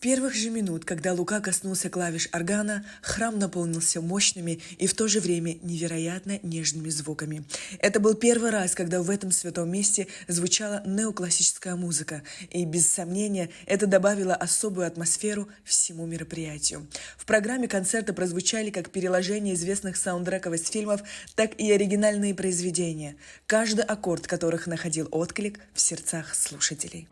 первых же минут, когда Лука коснулся клавиш органа, храм наполнился мощными и в то же время невероятно нежными звуками. Это был первый раз, когда в этом святом месте звучала неоклассическая музыка, и, без сомнения, это добавило особую атмосферу всему мероприятию. В программе концерта прозвучали как переложения известных саундтреков из фильмов, так и оригинальные произведения, каждый аккорд которых находил отклик в сердцах слушателей.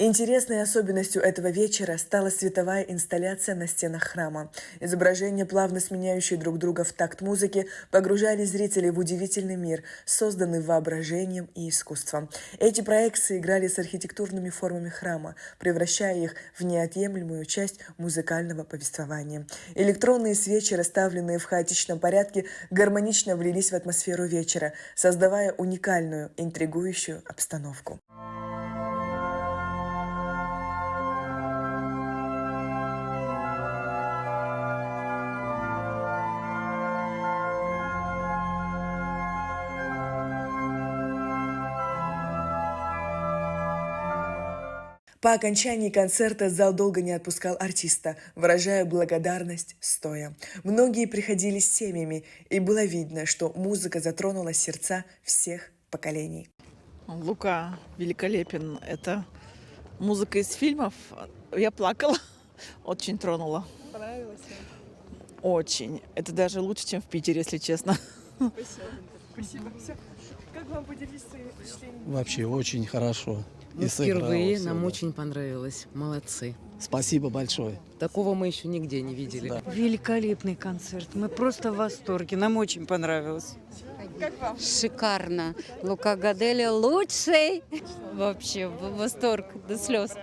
Интересной особенностью этого вечера стала световая инсталляция на стенах храма. Изображения, плавно сменяющие друг друга в такт музыки, погружали зрителей в удивительный мир, созданный воображением и искусством. Эти проекции играли с архитектурными формами храма, превращая их в неотъемлемую часть музыкального повествования. Электронные свечи, расставленные в хаотичном порядке, гармонично влились в атмосферу вечера, создавая уникальную, интригующую обстановку. По окончании концерта зал долго не отпускал артиста, выражая благодарность стоя. Многие приходили с семьями, и было видно, что музыка затронула сердца всех поколений. Лука великолепен. Это музыка из фильмов. Я плакала. Очень тронула. Понравилось? Очень. Это даже лучше, чем в Питере, если честно. Спасибо. Спасибо. Все. Как вам поделиться своими впечатлениями? Вообще очень хорошо. И Впервые сыграло нам всё, очень понравилось. Молодцы. да. Спасибо большое. Такого мы еще нигде не видели. Да. Великолепный концерт. Мы просто в восторге. Нам очень понравилось. Как вам? Шикарно. Лука Гадели лучший. Вообще восторг до слез.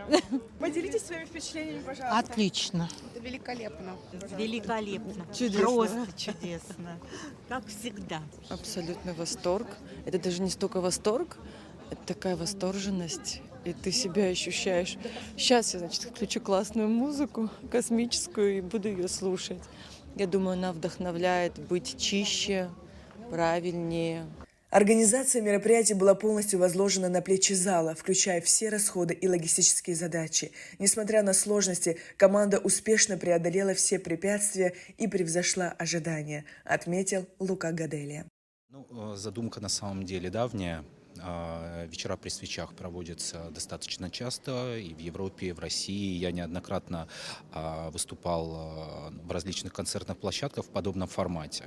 Поделитесь своими впечатлениями, пожалуйста. Отлично. Это великолепно. Великолепно. Чудесно. Просто чудесно. Как всегда. Абсолютный восторг. Это даже не столько восторг, это такая восторженность, и ты себя ощущаешь. Сейчас я, значит, включу классную музыку, космическую, и буду ее слушать. Я думаю, она вдохновляет быть чище, правильнее. Организация мероприятия была полностью возложена на плечи зала, включая все расходы и логистические задачи. Несмотря на сложности, команда успешно преодолела все препятствия и превзошла ожидания, отметил Лука Гадели. Задумка на самом деле давняя. Вечера при свечах проводятся достаточно часто и в Европе, и в России. Я неоднократно выступал в различных концертных площадках в подобном формате.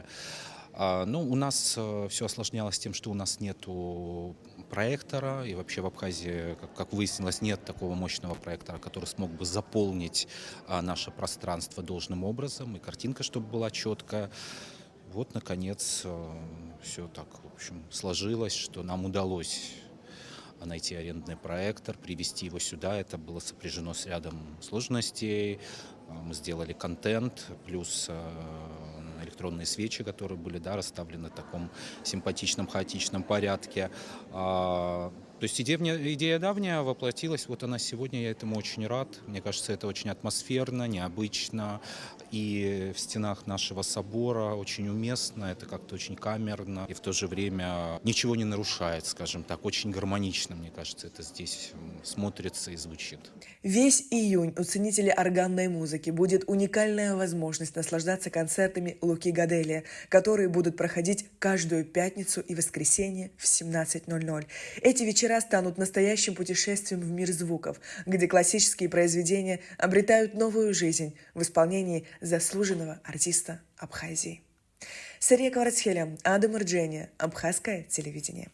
У нас все осложнялось тем, что у нас нету проектора, и вообще в Абхазии, как выяснилось, нет такого мощного проектора, который смог бы заполнить наше пространство должным образом, и картинка, чтобы была четкая. Вот, наконец, все так, в общем, сложилось, что нам удалось найти арендный проектор, привезти его сюда. Это было сопряжено с рядом сложностей. Мы сделали контент, плюс электронные свечи, которые были расставлены в таком симпатичном, хаотичном порядке. То есть идея давняя воплотилась, вот она сегодня, я этому очень рад. Мне кажется, это очень атмосферно, необычно. И в стенах нашего собора очень уместно, это как-то очень камерно. И в то же время ничего не нарушает, скажем так, очень гармонично, мне кажется, это здесь смотрится и звучит. Весь июнь у ценителей органной музыки будет уникальная возможность наслаждаться концертами Луки Гадели, которые будут проходить каждую пятницу и воскресенье в 17:00. Эти вечера станут настоящим путешествием в мир звуков, где классические произведения обретают новую жизнь в исполнении заслуженного артиста Абхазии. Сария Кварцхеля, Адам Ирджения, Абхазское телевидение.